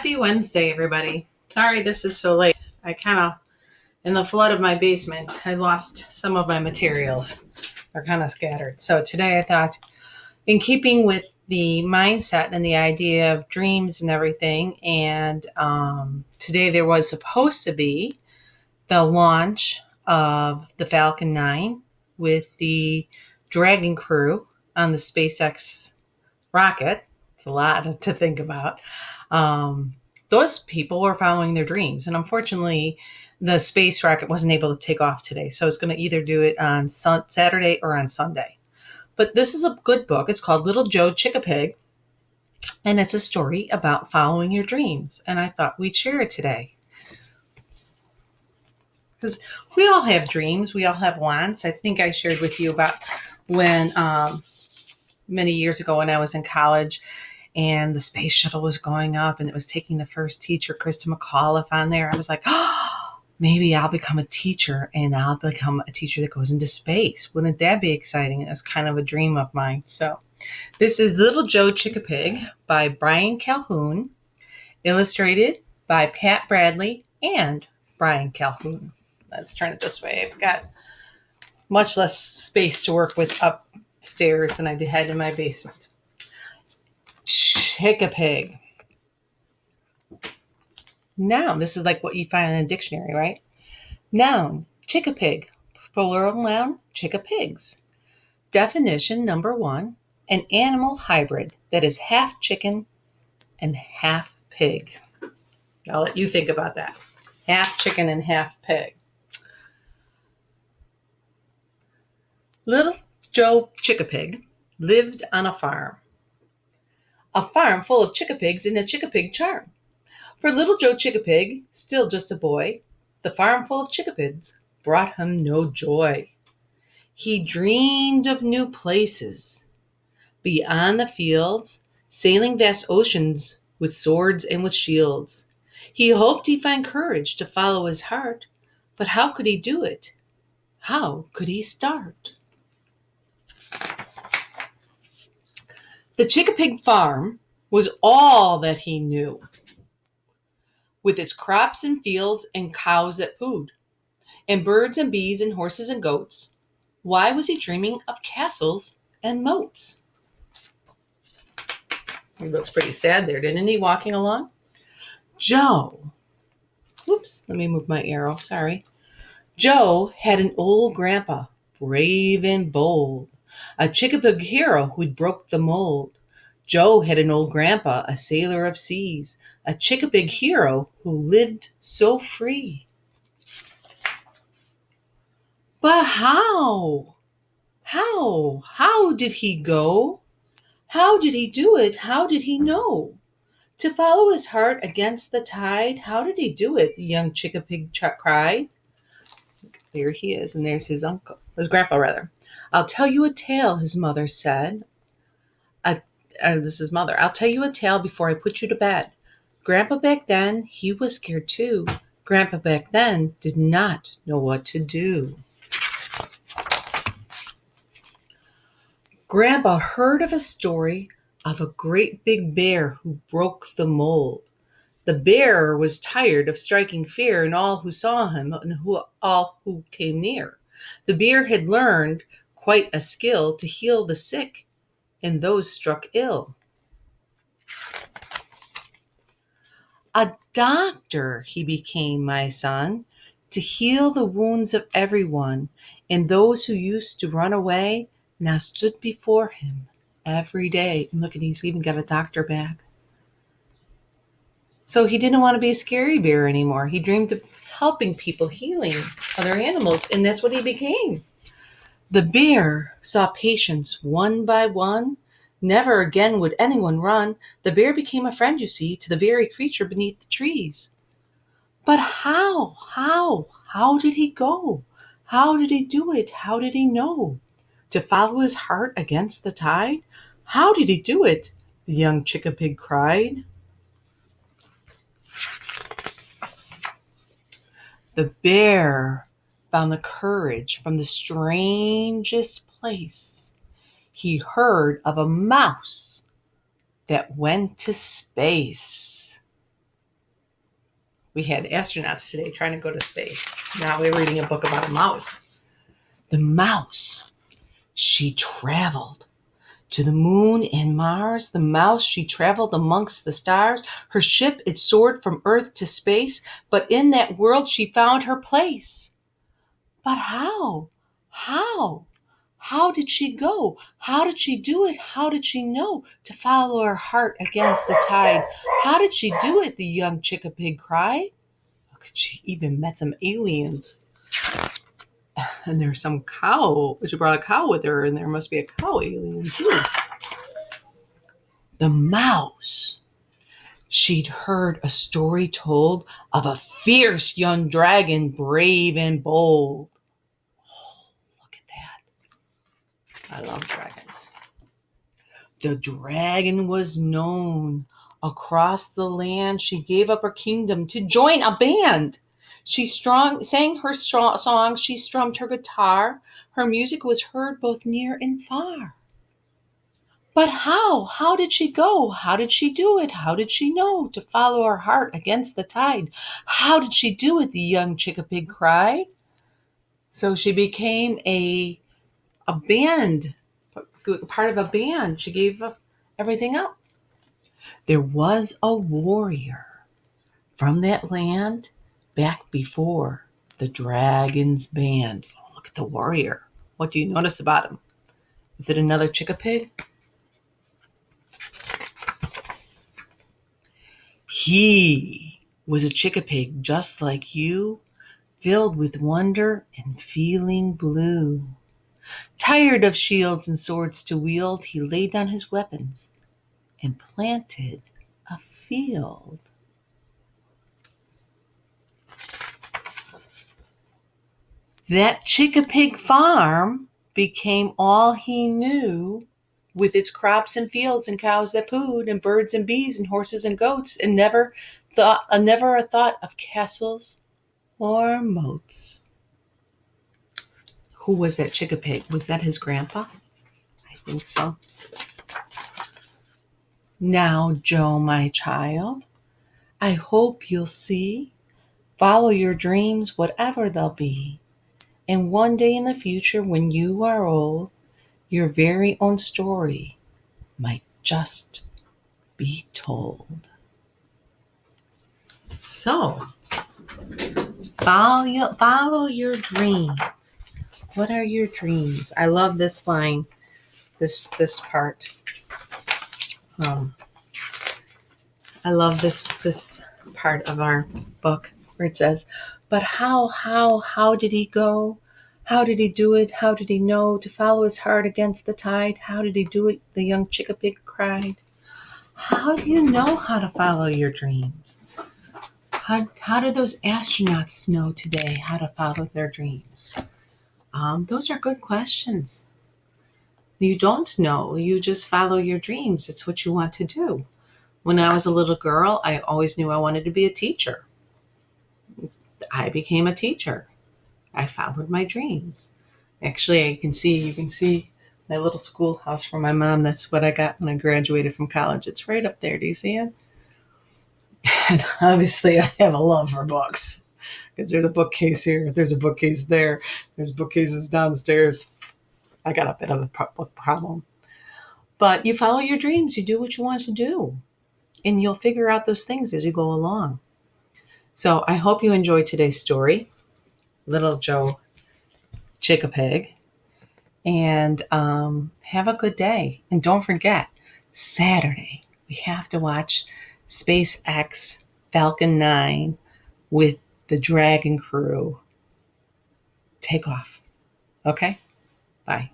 Happy Wednesday, everybody. Sorry this is so late. In the flood of my basement, I lost some of my materials. They're kind of scattered. So today I thought, in keeping with the mindset and the idea of dreams and everything, and today there was supposed to be the launch of the Falcon 9 with the Dragon crew on the SpaceX rocket. It's a lot to think about. Those people were following their dreams. And unfortunately, the space rocket wasn't able to take off today. So it's going to either do it on Saturday or on Sunday. But this is a good book. It's called Little Joe Chickapig. And it's a story about following your dreams. And I thought we'd share it today. Because we all have dreams. We all have wants. I think I shared with you about when many years ago when I was in college and the space shuttle was going up and it was taking the first teacher, Krista McAuliffe, on there. I was like, oh, maybe I'll become a teacher and I'll become a teacher that goes into space. Wouldn't that be exciting? It was kind of a dream of mine. So this is Little Joe Chickapig by Brian Calhoun, illustrated by Pat Bradley and Brian Calhoun. Let's turn it this way. I've got much less space to work with upstairs than I had in my basement. Chickapig. Noun. This is like what you find in a dictionary, right? Noun. Chickapig. Plural noun. Chickapigs. Definition number 1. An animal hybrid that is half chicken and half pig. I'll let you think about that. Half chicken and half pig. Little Joe Chickapig lived on a farm full of chickapigs in a chickapig charm. For little Joe Chickapig, still just a boy, the farm full of chickapigs brought him no joy. He dreamed of new places, beyond the fields, sailing vast oceans with swords and with shields. He hoped he'd find courage to follow his heart, but how could he do it? How could he start? The Chickapig farm was all that he knew, with its crops and fields and cows that pooed, and birds and bees and horses and goats. Why was he dreaming of castles and moats? He looks pretty sad there, didn't he, walking along? Joe. Oops, let me move my arrow, sorry. Joe had an old grandpa, brave and bold, a Chickapig hero who'd broke the mold. Joe had an old grandpa, a sailor of seas, a Chickapig hero who lived so free. But how? How did he go? How did he do it? How did he know? To follow his heart against the tide, how did he do it? The young Chickapig cried. There he is, and there's his grandpa rather. I'll tell you a tale, his mother said. This is mother. I'll tell you a tale before I put you to bed. Grandpa back then, he was scared too. Grandpa back then did not know what to do. Grandpa heard of a story of a great big bear who broke the mold. The bear was tired of striking fear in all who saw him and all who came near. The bear had learned quite a skill to heal the sick and those struck ill. A doctor he became, my son, to heal the wounds of everyone, and those who used to run away now stood before him every day. And look, he's even got a doctor bag. So he didn't want to be a scary bear anymore. He dreamed of helping people, healing other animals, and that's what he became. The bear saw patients one by one. Never again would anyone run. The bear became a friend, you see, to the very creature beneath the trees. But how did he go? How did he do it? How did he know? To follow his heart against the tide? How did he do it? The young Chickapig cried. The bear found the courage from the strangest place. He heard of a mouse that went to space. We had astronauts today trying to go to space. Now we're reading a book about a mouse. The mouse, she traveled to the moon and Mars. The mouse, she traveled amongst the stars. Her ship, it soared from Earth to space, but in that world she found her place. But how? How? How did she go? How did she do it? How did she know to follow her heart against the tide? How did she do it? The young Chickapig cried. Look, she even met some aliens. And there's some cow. She brought a cow with her, and there must be a cow alien too. The mouse. She'd heard a story told of a fierce young dragon, brave and bold. Oh, look at that. I love dragons. The dragon was known across the land. She gave up her kingdom to join a band. She sang her songs. She strummed her guitar. Her music was heard both near and far. But how? How did she go? How did she do it? How did she know to follow her heart against the tide? How did she do it? The young Chickapig cried. So she became a band, part of a band. She gave everything up. There was a warrior from that land back before the dragon's band. Oh, look at the warrior. What do you notice about him? Is it another Chickapig? He was a Chickapig just like you, filled with wonder and feeling blue. Tired of shields and swords to wield, he laid down his weapons and planted a field. That Chickapig farm became all he knew, with its crops and fields and cows that pooed and birds and bees and horses and goats, and never a thought of castles or moats. Who was that Chickapig? Was that his grandpa? I think so. Now, Joe, my child, I hope you'll see, follow your dreams, whatever they'll be. And one day in the future, when you are old, your very own story might just be told. So, follow your dreams. What are your dreams? I love this line, this part. I love this part of our book where it says, but how did he go? How did he do it? How did he know to follow his heart against the tide? How did he do it? The young Chickapig cried. How do you know how to follow your dreams? How do those astronauts know today how to follow their dreams? Those are good questions. You don't know. You just follow your dreams. It's what you want to do. When I was a little girl, I always knew I wanted to be a teacher. I became a teacher. I followed my dreams. Actually, you can see my little schoolhouse from my mom. That's what I got when I graduated from college. It's right up there. Do you see it? And obviously, I have a love for books because there's a bookcase here. There's a bookcase there. There's bookcases downstairs. I got a bit of a book problem. But you follow your dreams. You do what you want to do. And you'll figure out those things as you go along. So I hope you enjoyed today's story, Little Joe Chickapig. And have a good day. And don't forget, Saturday, we have to watch SpaceX Falcon 9 with the Dragon crew take off. Okay? Bye.